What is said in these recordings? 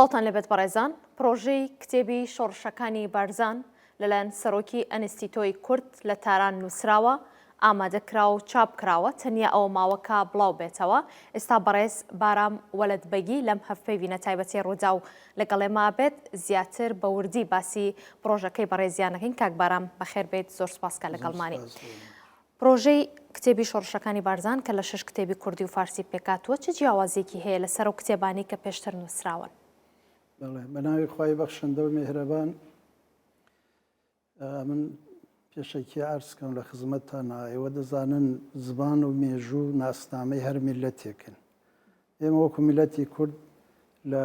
سڵاتان لەبێت بەڕێزان پرۆژەی کتێبی شۆڕشەکانی بارزان لەلایەن سەرۆکی ئەنستیتۆی کورد لە تاران نووسراوە ئامادەکرا و چاپکراوە تەنیا ئەوە ماوەکە بڵاو بێتەوە ئێستا بەڕێز بارام وەلەدبەگی لەم هەفتەی بینە تایبەتی ڕوودا و لەگەڵێما بێت زیاتر بە وردی باسی پرۆژەکەی بەڕێزیانەکەین کاک بارام بەخێر بێت زۆر سپاسکە لەگەڵمانی پرۆژەی کتێبی شۆڕشەکانی بارزان کە لە 6 کتێبی کوردی و فارسی پێکاتوە چ جیاوازێکی هەیە لەسەر و کتێبانی کە پێشتر نووسراون بەناوی خوای بەخشندە و میهرەبان من پێشێکی عرزکەم لە خزمەتتانە ئێوە دەزانن زبان و مێژوو ناسنامەی هەر میلەتێکن ئێمە وەکو میلەتی کورد لە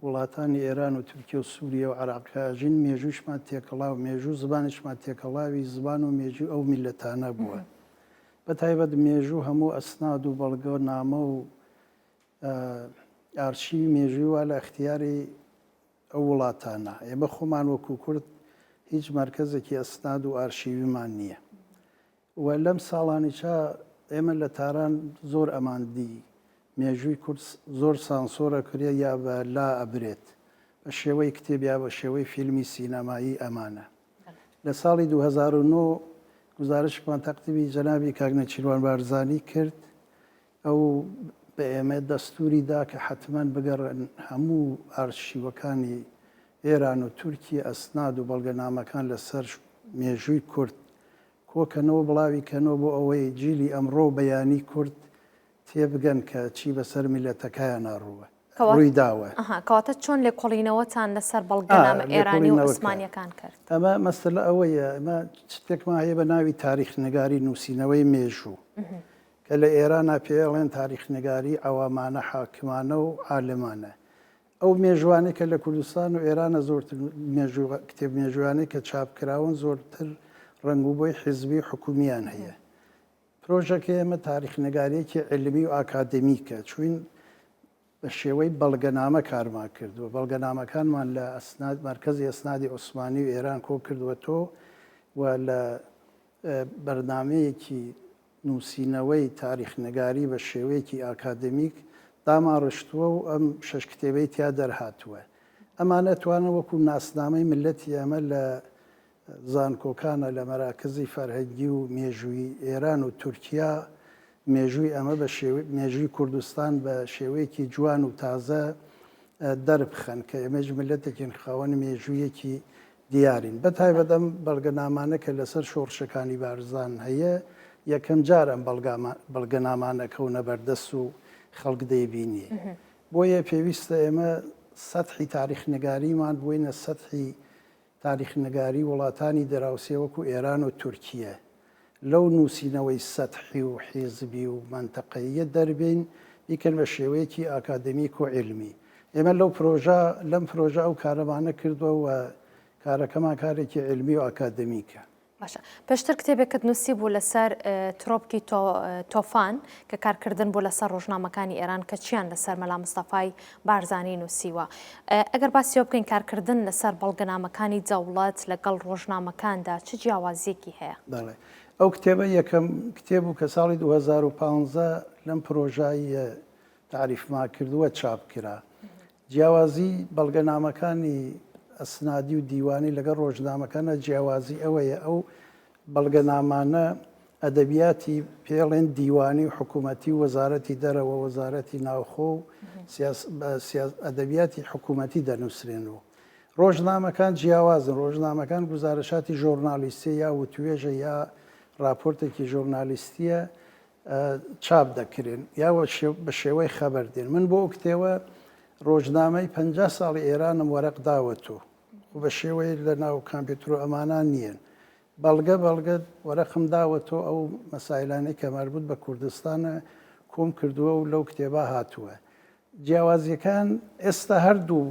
وڵاتانی ئێران و تورکیە و سووریە و عێراقژین مێژووشمان تێکەڵا و مێژوو زبانشمان تێکەڵاوی زبان و مێژوو ئەو میلەتانە بووە بە تایبەت مێژوو هەموو ئەسناد و بەڵگە و نامە و ئارشیوی مێژووی وا لە اختیاری ئەو وڵاتانە ئێمە خۆمان وەکو کورد هیچ مرکزێکی ئەسناد و ئارشیویمان نییە و لەم ساڵانیچە ئێمە لە تاران زۆر ئەماندی مێژووی کورد زۆر سانسۆرە کردە یا بە لا ئەبرێت بە شێوەی کتێب یا بە شێوەی فیلمی سینەمایی ئەمانە لە ساڵی 2009 گزارشمان تەقدیمی جەنابی کاک نەچیروان بارزانی کرد ئەو بە ئێمە دەستوری دا کە حتمما بگەڕن هەموو ئارشیوەکانی ئێران و تورکی ئەسناد و بەڵگەنامەکان لەسەر مێژووی کورد کۆکەنەوە بڵاوی کەنەوە بۆ ئەوەی جیلی ئەمڕۆ بەیانی کورد تێبگەن کە چی بەسەر میلەتەکەیان ناڕووە ڕووی داوە کەواتە چۆن لێ کۆڵینەوەتان لەسەر بەڵگەنامە ئێرانی و عوسمانیەکان کرد ئەمە مەسەلە ئەوەیە ئەمە شتێکمان هەیە بە ناوی تاریخنگاری نووسینەوەی مێژوو کە لە ئێرانە پێڵێن تاریخنگاری ئەوامانە حاکمانە و عالمانە ئەو مێژوانەی کە لە کوردستان و ئێرانە زۆرتر کتێب مێژوانەی کە چاپکراون زۆرتر ڕنگوبۆی حیزبی حکومیان هەیە پرۆژەکە ئێمە تاریخنگارێکی علمی و ئاکادمیکە چوین بە شێوەی بەڵگەنامە کارمان کردووە بەڵگەنامەکانمان لە ئەسناد مرکزی ئەسنادی عوسمانی و ئێران کۆ کردووەتەوە و لە بەرنامەیەکی نووسینەوەی تاریخنگاری بە شێوەیەکی ئاکادمیک داماڕشتووە و ئەم 6 کتێبەی تیا دەرهاتووە ئەمانە توانە وەکو ناسنامەی ملەتی ئەمە لە زانکۆکانە لە مەراکزی فەرهەنگی و مێژووی ئێران و تورکیا مێژووی ئەمە بە مێژووی کوردستان بە شێوەیەکی جوان و تازە دەربخەن کە ئێمەش ملەتێکین خاوەن مێژوویەکی دیارین بە تایبەت ئەم بەڵگەنامانە کە لەسەر شۆڕشەکانی بارزان هەیە یەکەم جار ئەم بەڵگەنامانەکەونە بەردەست و خەڵک دەیبینیە بۆیە پێویستە ئێمە سەتحی تاریخنگاریمان بووینە سەتحی تاریخنگاری وڵاتانی دراوسێ وەکو ئێران و تورکیە لەو نووسینەوەی سەتحی و حیزبی و منتەقەیە دەربین بیکەن بە شێوەیەکی ئاکادمیک و علمی ئێمە لەم پرۆژە ئەو کارەمانە کردووە و کارەکەمان کارێکی علمی و ئاکادمیکە باشە پێشتر کتێبێکت نووسی بوو لەسەر ترۆپکی تۆفان کە کارکردن بوو لەسەر ڕۆژنامەکانی ئێران کە چیان لەسەر مەلا مستەفای بارزانی نووسیوە ئەگەر باسیەوە بکەین کارکردن لەسەر بەڵگەنامەکانی دەوڵەت لەگەڵ ڕۆژنامەکاندا چ جیاوازیەکی هەیە ئەو کتێبە یەکەم کتێب و کە ساڵی 2015 لەم پرۆژایی تعریفما کردووە چاپکرا جیاوازی بەڵگەنامەکانی ئەسنادی و دیوانی لەگەڵ ڕۆژنامەکانە جیاوازی ئەوەیە ئەو بەڵگەنامانە ئەدەبیاتی پێڵێن دیوانی و حکوومەتی وەزارەتی دەرەوە وەزارەتی ناوخۆ و ئەدەبیاتی حکوومەتی دەنووسرێنەوە ڕۆژنامەکان جیاوازن ڕۆژنامەکان گزارشاتی ژۆرنالیستی یا وتوێژە یا راپۆرتێکی ژۆرنالیستیە چاپ دەکرێن یا بە شێوەی خەبەردێن من بۆ ئەو کتێوە ڕۆژنامەی 50 ساڵی ئێرانم وەرەق داوەتەوە و بە شێوەی لە ناو کامپیوتر و ئەمانان نییەن بەڵگە وەرەقم داوەتەوە ئەو مەسایلانەی کە مربوط بە کوردستانە کۆم کردووە و لەو کتێبە هاتووە جیاوازیەکان ئێستا هەردوو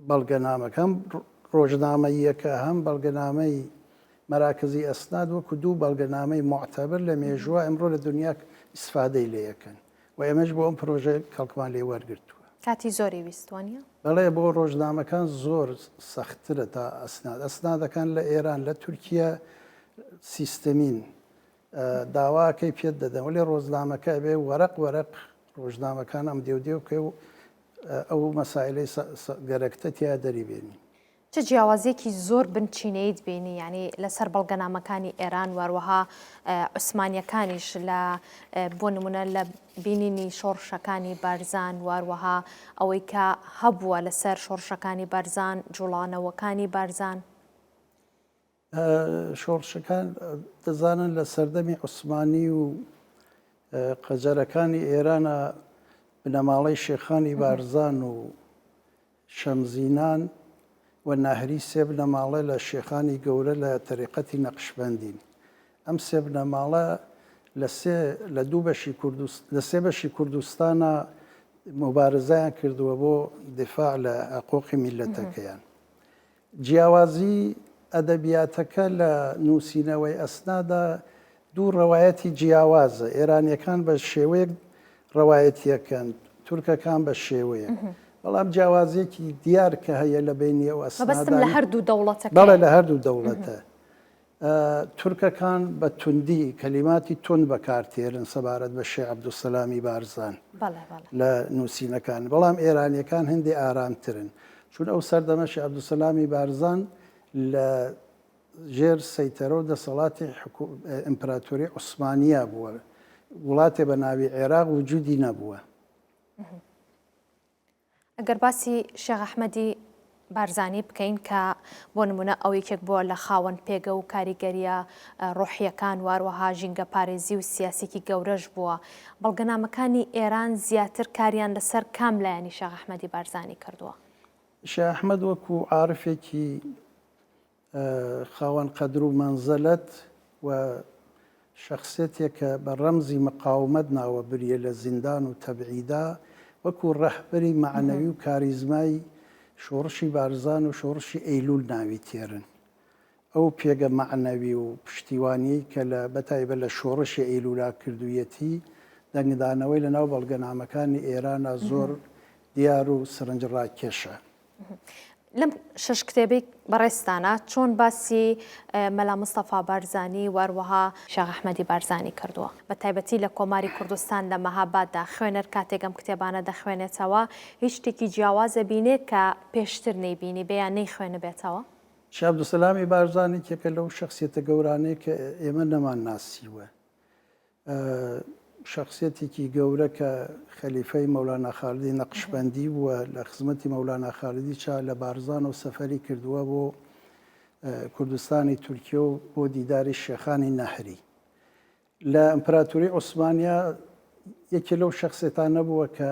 بەڵگەنامەکەم ڕۆژنامەیەکە هەم بەڵگەنامەی مەراکزی ئەسناد وەکو دوو بەڵگەنامەی معتەبر لە مێژووە ئەمڕۆ لە دنیا ئیسفادەی لێ یەکەن و ئێمەش بۆ ئەم پرۆژە کەڵکمان لێ وەرگرتووە کاتی زۆری ویستوانە بەڵێ بۆ ڕۆژنامەکان زۆر سەختترە تا ئەسنادەکان لە ئێران لە تورکیا سیستەمین داواکەی پێت دەدەن ولی ڕۆژنامەکە بێ وەرەق ڕۆژنامەکان ئەم دێودێ بکە و ئەو مەسائلەی گەرەکتە تیا دەریبێنی. چه جیاوازێکی زۆر بنچینەیت بینی ینی لەسەر بەڵگەنامەکانی ئێران واروەها عوسمانیەکانیش لە بۆ نمونە لە بینینی شۆڕشەکانی بارزان واروەها ئەوەی کە هەبووە لەسەر شۆڕشەکانی بارزان جوڵانەوەکانی بارزان شۆڕشەکان دەزانن لە سەردەمی عوسمانی و قەجەرەکانی ئێرانە بنەماڵەی شێخانی بارزان و شەمزینان و ناهری سێ بنەماڵە لە شێخانی گەورە لە تەریقەتی نەقشبەندین. ئەم سێ بنەماڵە لە سێ بەشی کوردستانە مبارزەیان کردووە بۆ دفاع لە حقوقی میلەتەکەیان. جیاوازی ئەدەبیاتەکە لە نووسینەوەی ئەسنادا دوو ڕەوایەتی جیاوازە. ئێرانیەکان بە شێوەیەک ڕەوایەتیەکەن، تورکەکان بە شێوەیە. بەڵام جیاوازیەکی دیار کە هەیە لە بینی ئەو ئەسنادا لە هەردوو دەوڵەتەکە بەڵێ لە هەردوو دەوڵەتە. تورکەکان بە توندی کەلیماتی تون بەکارتێرن سەبارەت بە شێخ عەبدولسەلامی بارزان لە نووسینەکان. بەڵام ئێرانیەکان هەندێ ئارامترن، چون ئەو سەردەمە شێخ عەبدولسەلامی بارزان لە ژێر سەیتەرە و دەسەڵاتی ئیمپراتۆری عوسمانیا بووە. وڵاتێ بە ناوی عێراق وجودی نەبووە. ئەگەر باسی شێخ ئەحمەدی بارزانی بکەین کە بۆ نمونە ئەو یەکێک بووە لە خاوەن پێگە و کاریگەریە ڕۆحیەکان واروەها ژینگە پارێزی و سیاسێکی گەورەش بووە. بەڵگەنامەکانی ئێران زیاتر کاریان لەسەر کام لایەنی شێخ ئەحمەدی بارزانی کردووە؟ شێخ ئەحمەد وەکو عارفێکی خاوەن قەدر و مەنزەلەت و شخصێتێکە بە ڕەمزی مقاومەت ناوە بریە لە زیندان و تەبعیدا، وەکو ڕەهبەری معنەوی و کاریزمای شۆڕشی بارزان و شۆڕشی ئەیلول ناوی تێرن. ئەو پێگە معنەوی و پشتیوانی کە لە بەتایبەت لە شۆڕشی ئەیلولا کردوویەتی دەنگدانەوەی لە ناو بەڵگەنامەکانی ئێرانە زۆر دیار و سەرنجڕاکێشە. لەم شش کتێبی بەڕێستانە چۆن باسی مەلا مستەفا بارزانی واروەها شێخ ئەحمەدی بارزانی کردووە، بە تایبەتی لە کۆماری کوردستان لە مەهاباددا خوێنەر کاتێکم کتێبانە دەخوێنێتەوە هیچ شتێکی جیاوازە بینێت کە پێشتر نەیبینی بەیان نەیخوێنە بێتەوە؟ شێخ عەبدولسەلامی بارزانی کێکە لەو شخصیەتە گەورانەیە کە ئێمە نەمان ناسیوە. شخصیەتێکی گەورە کە خەلیفەی مەولانا خاڵدی نەقشبەندی بووە، لە خزمەتی مەولانا خاڵدی چا لە بارزان و سەفەری کردووە بۆ کوردستانی تورکیە و بۆ دیداری شێخانی نەهری. لە ئیمپراتۆری عوسمانیا یەکێ لەو شخصێتانە بووە کە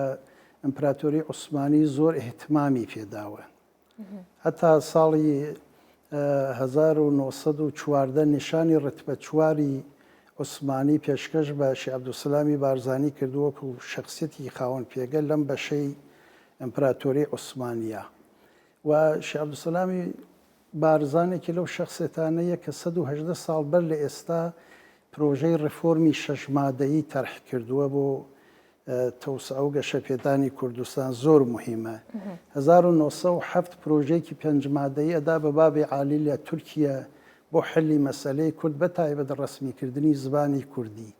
ئیمپراتۆری عوسمانی زۆر ئیهتمامی پێداوە. هەتا ساڵی 1914 نیشانی ڕتبە چواری عوسمانی پێشکەش بە شێخ عەبدولسەلامی بارزانی کردووە و شخصیەتی خاوەن پێگە لەم بەشەی ئیمپراتۆری عوسمانیا. و شێخ عەبدولسەلامی بارزانێکی لەو شخصێتانەیە کە 118 ساڵ بەر لە ئێستا پرۆژەی ڕفۆرمی شەژمادەیی تەرح کردووە بۆ تەوسع و گەشەپێدانی کوردستان. زۆر مهمە. 1970 پرۆژەیەکی پێنجمادەیی ئەدا بە بابی عالی لە تورکیا بۆ حلی مەسەلەی کورد بە تایبەت ڕسمیکردنی زبانی کوردی.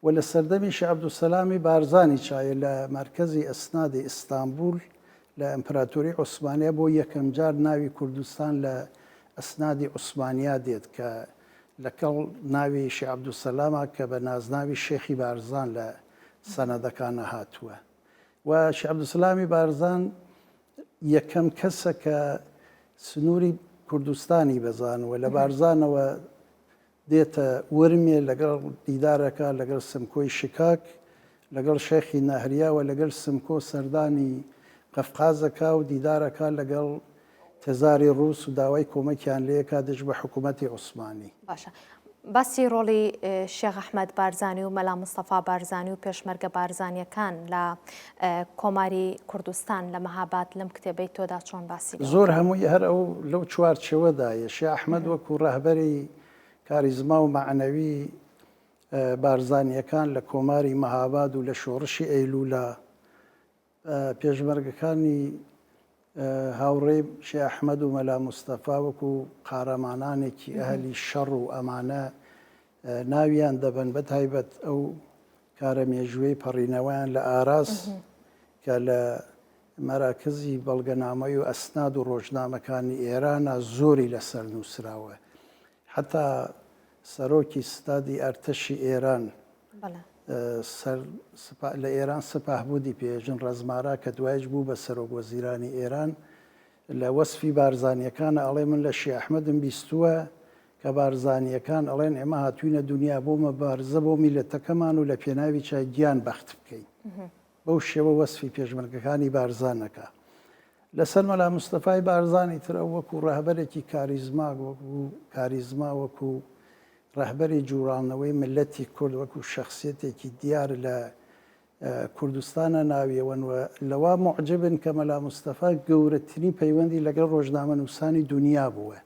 و لە سەردەمی شێخ عەبدولسەلامی بارزانی چایە لە مرکزی ئەسنادی ئیستانبول لە ئیمپراتۆری عوسمانیا بۆ یەکەم جار ناوی کوردستان لە ئەسنادی عوسمانیا دێت کە لەگەڵ ناوی شێخ عەبدولسەلامە کە بە نازناوی شێخی بارزان لە سەنەدەکانە هاتووە. و شێخ عەبدولسەلامی بارزان یەکەم کەسە کە سنووری کوردستانی بەزانەوە لە بارزانەوە دێتە ورمێ لەگەڵ دیدارەکە لەگەڵ سمکۆی شکاک لەگەڵ شێخی نەهریاوە لەگەڵ سمکۆ سەردانی قەفقازەکە و دیدارەکە لەگەڵ تێزاری ڕووس و داوای کۆمەکیان لەیەکا دژ بە حکوومەتی عوسمانی. باشە. باسی ڕۆڵی شێخ ئەحمەد بارزانی و مەلا مستەفا بارزانی و پێشمەرگە بارزانیەکان لە کۆماری کوردستان لە مەهاباد لەم کتێبەی تۆدا چۆن باسی زۆر هەمووی هەر ئەو لەو چوارچێوەدایە. شێخ ئەحمەد وەکو ڕەهبەری کاریزما و معنەوی بارزانیەکان لە کۆماری مەهاباد و لە شۆڕشی ئەیلولا پێشمەرگەکانی هاوڕێ شێخ ئەحمەد و مەلا مستەفا وەکو قارەمانانێکی ئەهلی شەڕ و ئەمانە ناویان دەبن بە تایبەت ئەو کارە مێژووی پەڕینەوەیان لە ئاراس کە لە مەراکزی بەڵگەنامەی و ئەسناد و ڕۆژنامەکانی ئێرانە زۆری لەسەر نووسراوە. حتا سەرۆکی ستادی ئەرتەشی ئێران لە ئێران سپاهبوودی پێژن ڕزمارە کە دوایش بوو بە سەرۆک وەزیرانی ئێران لە وەسفی بارزانیەکانە ئەڵێ من لە شی ئەحمەدم بیستووە کە بارزانیەکان ئەڵێن ئێمە هاتووینە دنیا بۆ مەبارزە بۆ میلەتەکەمان و لە پێناوی چای گیان بەخت بکەین. بەو شێوە وەسفی پێشمەرگەکانی بارزانەکە. لەسەر مەلا مستەفای بارزانی ترە وەکو ڕەهبەرێکی کاریزما وەکو ڕەهبەری جوڵانەوەی ملەتی کورد وەکو شەخسیەتێکی دیار لە کوردستانە ناویەوەنوە لەوا معجبن کە مەلا مستەفا گەورەترین پەیوەندی لەگەڵ ڕۆژنامە نووسانی دنیا بووە.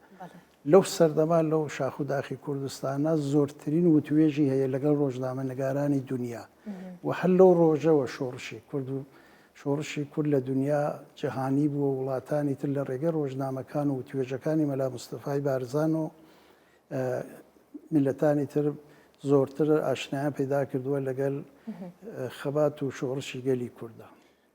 لەو سەردەما لەو شاخوداخی کوردستانە زۆرترین وتوێژی هەیە لەگەڵ ڕۆژنامە نگارانی دنیا و هەر لەو ڕۆژەوە شۆڕشی کورد لە دنیا جەهانی بووە وڵاتانی تر لە ڕێگە ڕۆژنامەکان و وتوێژەکانی مەلا مستەفای بارزان و میلەتانی تر زۆرتر ئاشنایان پەیدا کردووە لەگەڵ خەبات و شۆڕشی گەلی کووردە.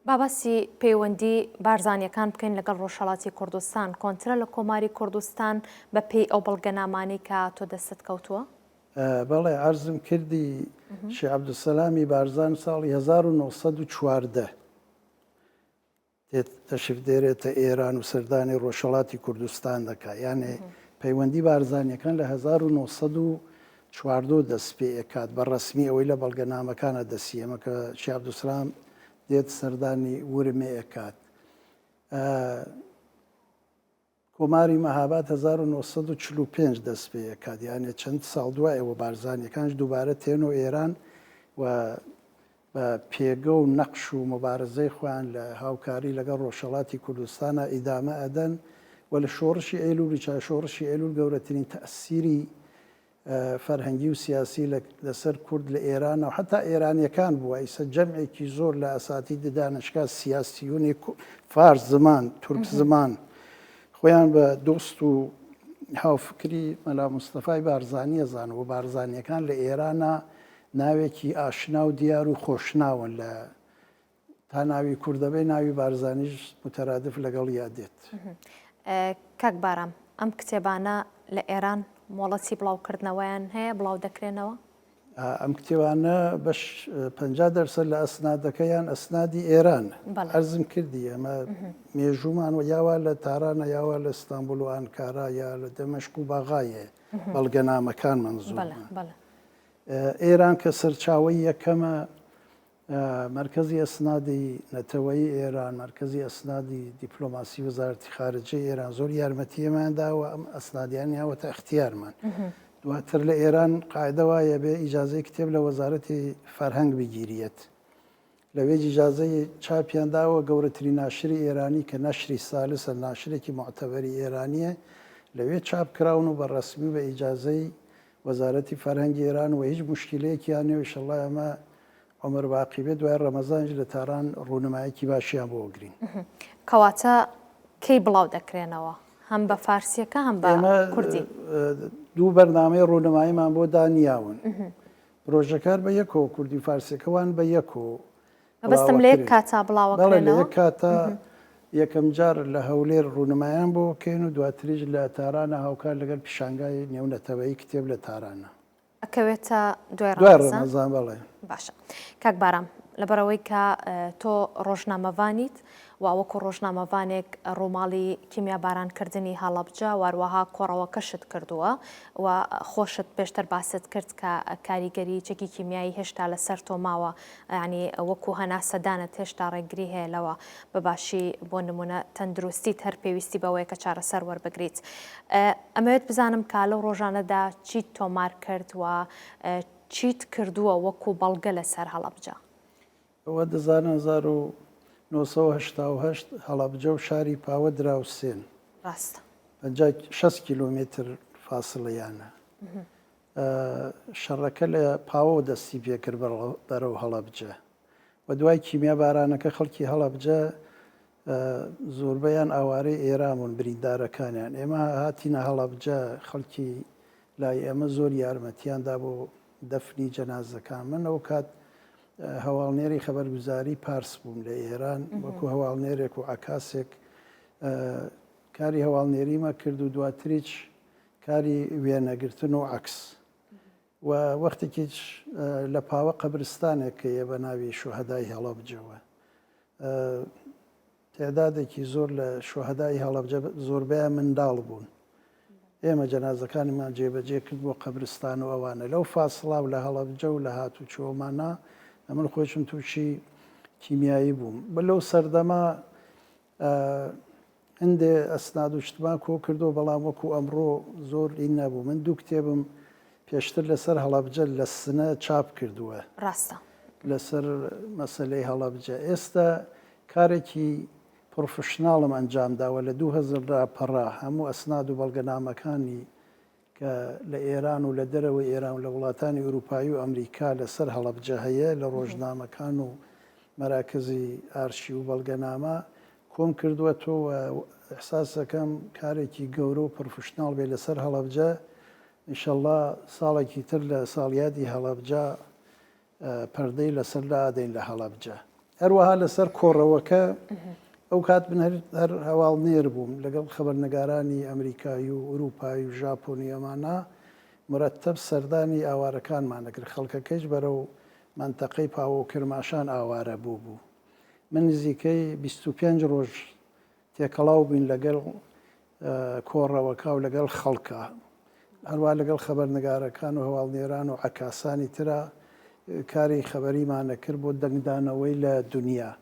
بابەسی پەیوەندی بارزانیەکان بکەین لەگەڵ ڕۆژهەڵاتی کوردستان کۆنترە لە کۆماری کوردستان بە پێی ئەو بەڵگەنامانەی کە تۆ دەستت کەوتووە؟ بەڵێ عەرزم کردی شێخ عەبدولسەلامی بارزان ساڵی 1914 تەشریف دێرێتە ئێران و سەردانی ڕۆژهەڵاتی کوردستان دەکات. یانێ پەیوەندی بارزانیەکان لە 1940 دەست پێ ئەکات بە ڕەسمی ئەوەی لە بەڵگەنامەکانە دەسیەمە کە شێخ عەبدولسەلام دێت سەردانی ورمێ ئەکات. کۆماری مەهاباد 1945 دەست پێ ئەکات. یانێ چەند ساڵ دوای ئەوە بارزانیەکانش دووبارە تێنەوە ئێران و بە پێگە و نەقش و مبارزەی خۆیان لە هاوکاری لەگەڵ ڕۆژهەڵاتی کوردستانە ئیدامە ئەدەن و لە شۆڕشی ئەیلولی شۆڕشی ئەیلول گەورەترین تەئسیری فەرهەنگی و سیاسی لەسەر کورد لە ئێرانە و حتا ئێرانیەکان بووە. ئیسە جەمعێکی زۆر لە ئەساتیدی دانشگا سیاسیونی فارس زمان تورک زمان خۆیان بە دۆست و هاوفکری مەلا مستەفای بارزانی ئەزان و بارزانیەکان لە ئێرانە ناوێکی ئاشنا و دیار و خۆشناون لە تا ناوی کوردەبەی ناوی بارزانیش متەرادف لەگەڵ یادێت. کاک بارام ئەم کتێبانە لە ئێران مۆڵەتی بڵاوکردنەوەیان هەیە بڵاو دەکرێنەوە؟ ئەم کتێوانە بەش 50% لە ئەسنادەکەیان ئەسنادی ئێران ئەرزم کردی ئەمە مێژومان و یاوا لە تارانە یاوا لە ئستانبول و ئانکارا یا لە دەمەشق و باغایە بەڵگەنامەکان منزوو. ئێران کە سەرچاوی یەکەمە مرکزی ئەسنادی نەتەوەیی ئێران مرکزی ئەسنادی دیپلۆماسی وەزارەتی خارجەی ئێران زۆر یارمەتیەمانداوە ئەم ئەسنادیانی هاوەتە اختیارمان. دواتر لە ئێران قاعدە وایە بێ ئیجازەی کتێب لە وەزارەتی فەرهەنگ بگیریت. لەوێ ئیجازەی چاپیانداوە گەورەترین ناشری ئێرانی کە نەشری سالسە ناشرێکی معتەبەری ئێرانیە لەوێ چاپ کراون و بە ڕەسمی بە ئیجازەی وەزارەتی فەرهەنگی ئێران و هیچ مشکلەیەکیان نێ و ئینشەڵڵا ئەمە عمر باقی بێت دوای ڕەمەزانش لە تاران ڕوونمایەکی باشیان بۆ وەگرین. کەواتە کەی بڵاو دەکرێنەوە هەم بە فارسیەکە هەم بە کوردی؟ دوو بەرنامەی ڕوونماییمان بۆ دانیاون. ڕۆژەکار بە یەکەوە کوردی فارسیەکەوان بە یەکەوە بەستم لە یەک کاتا بڵاوەکرێنەوە. یەک کاتە یەکەم جار لە هەولێر ڕوونمایان بۆ بکەین و دواتریش لە تارانە هاوکار لەگەڵ پیشانگای نێونەتەوەی کتێب لە تارانە ئەکەوێتە دوای ڕەمەزان. بەڵێ باشە. کاک بارام لەبەرەوەی کە تۆ ڕۆژنامەوانیت و وەکو ڕۆژنامەوانێک ڕووماڵی کیمیابارانکردنی هەڵەبجە واروەها کۆڕەوەکەشت کردووە و خۆشت پێشتر باست کرد کە کاریگەری چەکی کیمیایی هێشتا لەسەر تۆ ماوە ینی وەکو هەناسەدانت هێشتا ڕێگری هەیە لەوە بەباشی بۆ نمونە تەندروستیت هەر پێویستی بەوەیە کە چارەسەر وەربگریت. ئەمەوێت بزانم کا لەو ڕۆژانەدا چیت تۆمار کرد و چیت کردووە وەکو بەڵگە لەسەر هەڵەبجە؟ ئەوە دەزانن 1970 هەڵەبجە و شاری پاوە دراوسێن ڕاستە 6 کیلۆمتر فاسڵەیانە. شەڕەکە لە پاوە دەستی پێکرد بەرەو هەڵەبجە و دوای کیمیا بارانەکە خەڵکی هەڵەبجە زۆربەیان ئاوارەی ئێرامون بریندارەکانیان. ئێمە هاتینە هەڵەبجە خەڵکی لای ئێمە زۆر یارمەتیاندا بۆ دەفنی جەنازەکان. من ئەو کات هەواڵنێری خەبەرگوزاری پارس بووم لە ئێران وەکو هەواڵنێرێک و عکاسێک کاری هەواڵنێریمە کرد و دواتریچ کاری وێنەگرتن و عکس و وەختێکیش لە پاوە قەبرستانێک کە یە بە ناوی شوهەدای هەڵەبجەوە تعدادێکی زۆر لە شوهەدای هەڵەبجە زۆربەیان منداڵ بوون ئێمە جەنازەکانیمان جێبەجێ کرد بۆ قەبرستان و ئەوانە لەو فاسڵاو لە هەڵەبجە و لە هاتوچۆمانە ئەمن خۆشم تووشی کیمیایی بووم بە لەو سەردەما هەندێ ئەسناد و شتمان کۆ کردو بەڵام وەکو ئەمڕۆ زۆر لی نەبوو من دوو کتێبم پێشتر لەسەر هەڵەبجە لە سنە چاپ کردووە ڕاستە لەسەر مەسلەی هەڵەبجە ئێستا کارێکی پرۆفشناڵم ئەنجامداوە لە 2000 پەڕا هەموو ئەسناد و بەڵگەنامەکانی کە لە ئێران و لە دەرەوەی ئێران و لە وڵاتانی ئوروپایی و ئەمریکا لەسەر هەڵەبجە هەیە لە ڕۆژنامەکان و مەراکزی ئارشی و بەڵگەنامە کۆم کردووەتەوە ئەحساس دەکەم کارێکی گەورە و پرۆفشناڵ بێ لەسەر هەڵەبجە ئینشەڵڵا ساڵێکی تر لە ساڵیادی هەڵەبجە پەردەی لەسەر دادەین لە هەڵەبجە هەروەها لەسەر کۆڕەوەکە ئەو کات من هەر هەواڵنێر بووم لەگەڵ خەبەرنگارانی ئەمریکایی و ئوروپایی و ژاپۆنی ئەمانە مرەتەب سەردانی ئاوارەکانمانەکرد خەڵکەکەیش بەرەو منتەقەی پاوە و کرماشان ئاوارە بوو من نزیکەی 25 ڕۆژ تێکەڵاو بووین لەگەڵ کۆڕەوەکە و لەگەڵ خەڵکە هەروە لەگەڵ خەبەرنگارەکان و هەواڵنێران و عکاسانی ترە کاری خەبەریمانە کرد بۆ دەنگدانەوەی لە دنیا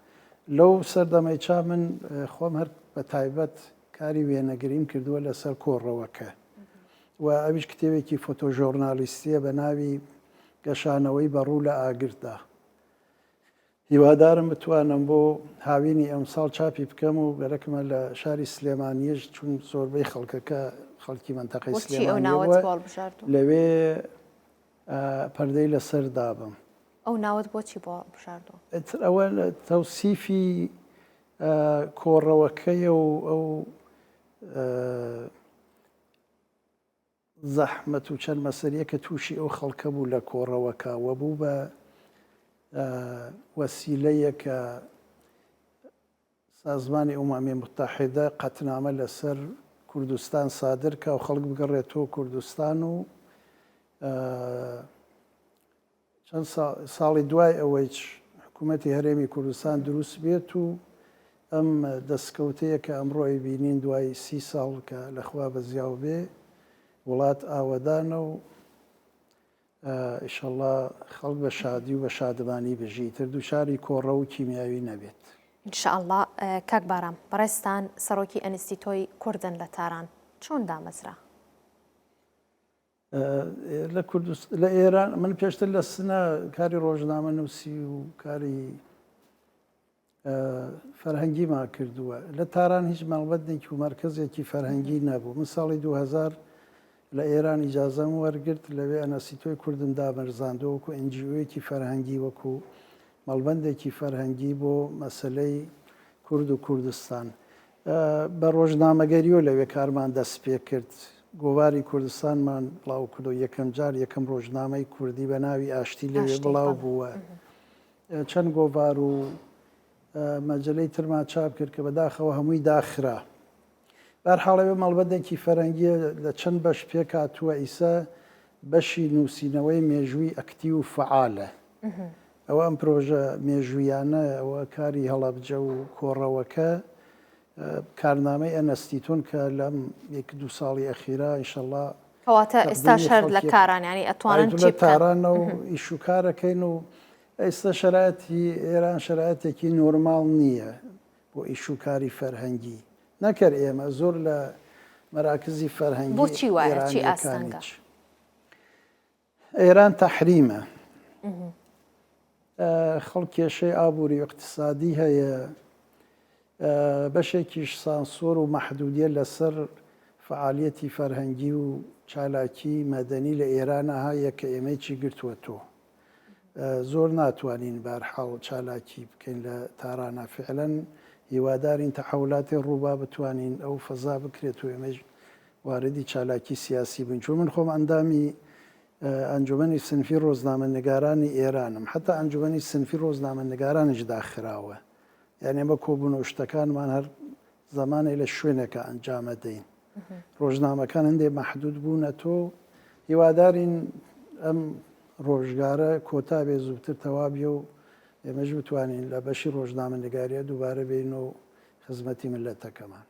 لەو سەردەمەی چا من خۆم هەر بە تایبەت کاری وێنەگریم کردووە لەسەر کۆڕەوەکە و ئەویش کتێوێکی فۆتۆژۆرنالیستیە بە ناوی گەشانەوەی بەڕوو لە ئاگردا هیوادارم بتوانم بۆ هاوینی ئەمساڵ چاپی بکەم و گەرەکمە لە شاری سلێمانیەش چون زۆربەی خەڵکەکە خەڵکی منتەقەی سلێمانیەوە لەوێ پەردەی لەسەر دابم ئەو ناوت بۆچی بۆ بژاردۆ ئەوە تەوسیفی کۆڕەوەکەیە و ئەو زەحمەت و چەند مەسەریە کە تووشی ئەو خەڵکە بوو لە کۆڕەوەکە وە بوو بە وەسیلەیە کە سازمانی ئومامی متحیدە قەتنامە لەسەر کوردستان سادر کە و خەڵک بگەڕێتەوە کوردستان و چەند ساڵی دوای ئەوەی حکوومەتی هەرێمی کوردستان دروست بێت و ئەم دەستکەوتەیە کە ئەمڕۆی بینین دوای 30 ساڵ کە لەخوا بەزیاو بێ وڵات ئاوەدانە و ئیشەڵڵا خەڵک بە شادی و بە شادمانی بژی تر دووچاری کۆڕە و کیمیاوی نەبێت ئینشاءڵڵا کاک بارام بەڕێستان سەرۆکی ئەنستیتۆی کوردن لە تاران چۆن دامەزرا لە ئێران من پێشتر لە سنە کاری ڕۆژنامە نووسی و کاری فەرهەنگیما کردووە لە تاران هیچ مەڵبەتێکی و مەرکزێکی فەرهەنگی نەبوو من ساڵی 2000 لە ئێران ئیجازەم وەرگرت لەوێ ئەنەسیتۆی کوردم دامەرزاندەوە وەکو ئەنجیۆیەکی فەرهەنگی وەکو مەڵبەندێکی فەرهەنگی بۆ مەسلەی کورد و کوردستان بە ڕۆژنامەگەریۆ لەوێ کارمان دەست پێ کرد گۆواری کوردستانمان بڵاو کردو یەکەم جار یەکەم ڕۆژنامەی کوردی بە ناوی ئاشتی لەوێ بڵاو بووە چەند گۆڤار و مەجلەی ترمان چاپ کرد کە بەداخەوە هەمووی داخرا بەرحاڵەوێ مەڵبەتێکی فەرەنگیە لە چەند بەش پێک هاتووە ئیسا بەشی نووسینەوەی مێژووی ئەکتی و فعالە ئەوە ئەم پرۆژە مێژوویانە ئەوە کاری هەڵەبجە و کۆڕەوەکە کارنامەی ئەنەستیتۆن کە لەم 1-2 ساڵی ئەخیرا ئیشەڵڵا کەواتە ئێستا شەر لە کارانیانی ئەتوانن چی تارانە و ئیشوکارەکەین و ئێستا شرایەتی ئێران شرایەتێکی نۆرماڵ نییە بۆ ئیشوکاری فەرهەنگی نەکرد ئێمە زۆر لە مەراکزی فەرهەنگی بۆچی وایە چی ئاستەنگە ئێران تەحریمە خەڵک کێشەی ئابووری اقتصادی هەیە بەشێکیش سانسۆر و مەحدودیە لەسەر فعالیەتی فەرهەنگی و چالاکی مەدەنی لە ئێرانە هەیە کە ئێمەی چی گرتووە تۆ زۆر ناتوانین بەرحاڵ چالاکی بکەین لە تارانە فعلەن هیوادارین تەحولاتی ڕووبا بتوانین ئەو فەزا بکرێت و ئێمەش واردی چالاکی سیاسی بن چون من خۆم ئەندامی ئەنجومەنی سنفی ڕۆژنامەنگارانی ئێرانم حتا ئەنجومەنی سنفی ڕۆژنامەنگارانیش داخراوە یعنی ئەمە کۆبوون و شتەکانمان هەر زمانێک لە شوێنێکە ئەنجامە دەین ڕۆژنامەکان هەندێک مەحدود بوونە تۆ هیوادارین ئەم ڕۆژگارە کۆتا بێ زووتر تەواو و ئێمەش بتوانین لە بەشی ڕۆژنامەنگاریە دووبارە بین و خزمەتی ملەتەکەمان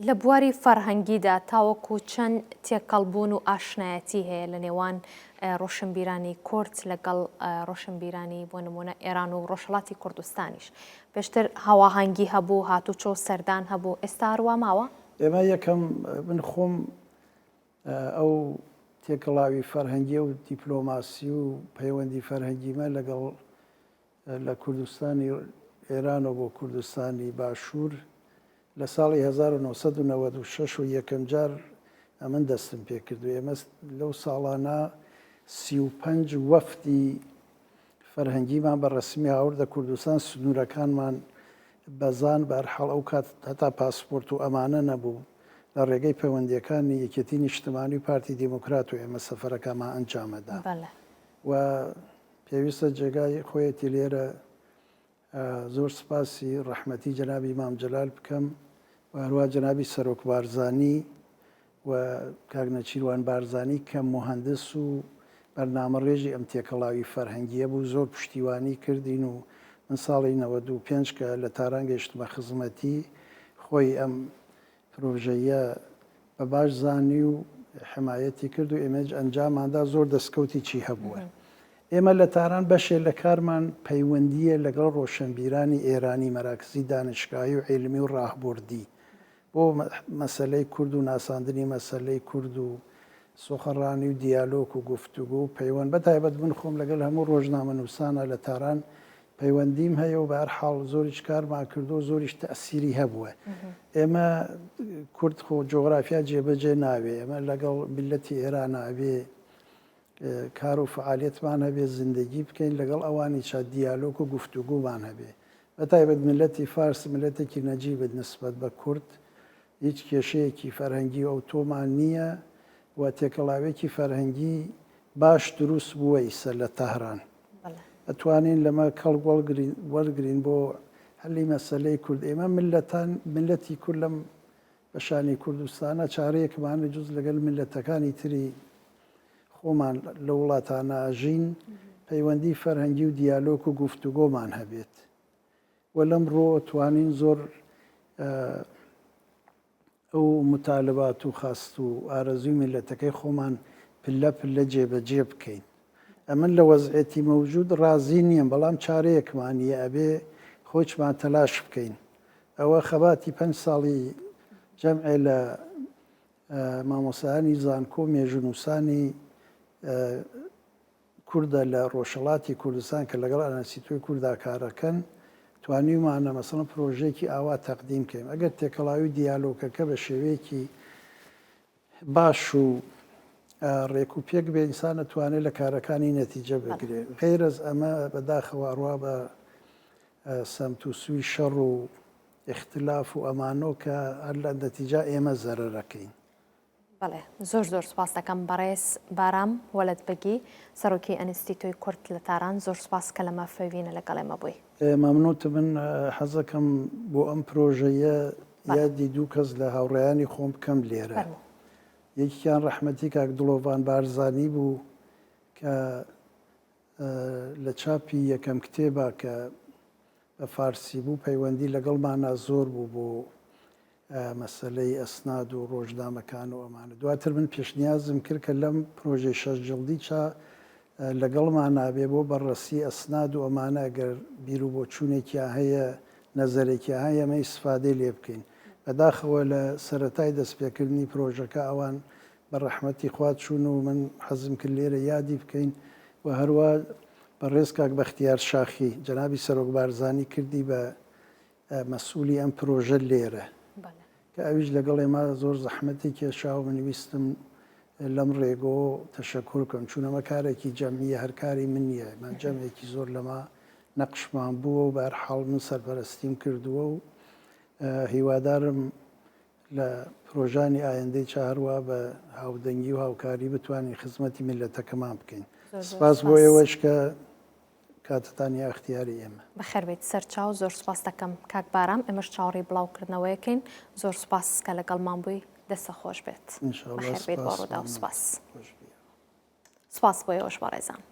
لە بواری فەرهەنگیدا تاوەکو چەند تێکەڵبوون و ئاشنایەتی هەیە لە نێوان ڕۆشنبیرانی کورد لەگەڵ ڕۆشنبیرانی بۆ نمونە ئێران و ڕۆژهەڵاتی کوردستانیش پێشتر هاواهەنگی هەبوو هاتوچۆ سەردان هەبوو ئێستا هەروە ماوە ئێمە یەکەم من خۆم ئەو تێکەڵاوی فەرهەنگی و دیپلۆماسی و پەیوەندی فەرهەنگیمە لەگەڵ لە کوردستانی ئێرانەوە بۆ کوردستانی باشوور لە ساڵی 1996 و یەکەم جار ئەمن دەستم پێ کردو ئێمە لەو ساڵانە 35 وەفدی فەرهەنگیمان بە ڕسمی هاوردە کوردستان سنوورەکانمان بەزان بەرحەڵ ئەو کات هەتا پاسپۆرت و ئەمانە نەبوو لە ڕێگەی پەیوەندیەکانی یەکێتی نیشتمانی و پارتی دیموکرات و ئێمە سەفەرەکەمان ئەنجامەدا و پێویستە جێگای خۆیەتی لێرە زۆر سپاسی ڕەحمەتی جەنابی مام جەلال بکەم و هەروە جەنابی سەرۆک بارزانی و کاک نەچیروان بارزانی کە مهندس و بەرنامەڕێژی ئەم تێکەڵاوی فەرهەنگیە بوو زۆر پشتیوانی کردین و من ساڵی 95 کە لە تاران گەیشتمە خزمەتی خۆی ئەم پرۆژەیە بە باش زانی و حمایەتی کرد و ئێمەج ئەنجاماندا زۆر دەستکەوتی چی هەبووە ئێمە لە تاران بەشێ لە کارمان پەیوەندیە لەگەڵ ڕۆشنبیرانی ئێرانی مەراکزی دانشگاهی و عیلمی و ڕاهبوردی بۆ مەسلەی کورد و ناساندنی مەسلەی کورد و سۆخەڕانی و دیالۆک و گفتوگو و پەیوەند بەتایبەت من خۆم لەگەڵ هەموو ڕۆژنامەنووسانە لە تاران پەیوەندیم هەیە و بە هەر حاڵ زۆریش کارمان کردو زۆریش تەسیری هەبووە ئێمە کورد خۆ جۆغرافیا جێبەجێ ناوێ ئێمە لەگەڵ میلەتی ئێران ناوێ کار و فعالیتمان هەبێ زیندگی بکەین لەگەڵ ئەوانی چا دیالۆک و گفتوگومان هەبێ بەتایبەت میلەتی فارس میلەتێکی نەجیبت نسبەت بە کورد هیچ کێشەیەکی فەرهەنگی ئەو تۆمان نییە و تێکەڵاوێکی فەرهەنگی باش دروست بووە ئیسە لە تەهران ئەتوانین لەمە کەڵ وەرگرین بۆ هەلی مەسلەی کورد ئێمە ملەتی کورد لەم بەشانی کوردستانە چارەیەکمانە جوز لەگەڵ ملەتەکانی تری خۆمان لە وڵاتانە ئاژین پەیوەندی فەرهەنگی و دیالۆک و گفتوگۆمان هەبێت و لەمڕۆ توانین زۆر ئەو متالبات و خاست و ئارەزوی میلەتەکەی خۆمان پلە پلە جێبەجێ بکەین ئەمن لە وەزعێتی مەوجود ڕازی نییە بەڵام چارەیەکمانیە ئەبێ خۆچمان تەلاش بکەین ئەوە خەباتی 5 ساڵی جەمعێ لە مامۆسایانی زانکۆ مێژونووسانی کووردە لە ڕۆژهەڵاتی کوردستان کە لەگەڵ ئەنەسیتۆی کووردا کارەکەن توانیمانە مەسەڵەن پرۆژێکی ئاوا تەقدیم بکەین ئەگەر تێکەڵاوی دیالۆکەکە بە شێوەیەکی باش و ڕێک و پێک بێ ئینسان نەتوانێت لە کارەکانی نەتیجە بگرێت غەیرەز ئەمە بەداخەوە بە سەمت و سوی شەڕ و اختلاف و ئەمانۆ کە هەر لە نەتیجا ئێمە زەرەرەکەین بەڵێ زۆر زۆر سپاس دەکەم بەڕێز بارام وەلەت بەگی سەرۆکی ئەنستیتۆی کورد لە تاران زۆر سپاس کە لەمە فەوینە لەگەڵ ئێمە بووی مەمنووتە من حەزەکەم بۆ ئەم پرۆژەیە یادی دوو کەس لە هاوڕێیانی خۆم بکەم لێرە یەکیان ڕەحمەتی کاک دڵۆڤان بارزانی بوو کە لە چاپی یەکەم کتێبە کە بە فارسی بوو پەیوەندی لەگەڵمانە زۆر بوو بۆ مەسلەی ئەسناد و ڕۆژنامەکان و ئەمانە دواتر من پێشنیازم کرد کە لەم پرۆژەی 6 جڵدی لەگەڵمان نابێ بۆ بەڕەسی ئەسناد و ئەمانە ئەگەر بیر و بۆچوونێکیان هەیە نەزەرێکی هەیە ئەمە ئیسفادەی لێ بکەین بەداخەوە لە سەرەتای دەستپێکردنی پرۆژەکە ئەوان بە ڕەحمەتی خوا چوون و من حەزم کرد لێرە یادی بکەین و هەروە بەڕێز کاک بەختیار شاخی جەنابی سەرۆک بارزانی کردی بە مەسئولی ئەم پرۆژە لێرە کە ئەویش لەگەڵ ئێمە زۆر زەحمەتی کێشا و منویستم لەم ڕێگۆ تەشەکر بکەم چونەمە کارێکی جەمیە هەر کاری من نییە من جەمێکی زۆر لەمە نەقشمان بووە و بە هەر حاڵ من سەرپەرستیم کردووە و هیوادارم لە پرۆژانی ئایندەی چاڕوا بە هاودەنگی و هاوکاری بتوانین خزمەتی میلەتەکەمان بکەین. سپاس بۆ ئێوەش کە کاتتانی اختیاری ئێمە. بەخێربێت سەرچاو زۆر سپاس دەکەم کاک بارام ئێمەش چاوەڕی بڵاوکردنەوەیەکەین زۆر سپاس کە لەگەڵمان بووی دەستە خۆش بێت. بەخێربێت بۆ ڕوودا و سپاس. سپاس بۆ ئێوەش بەڕێزان.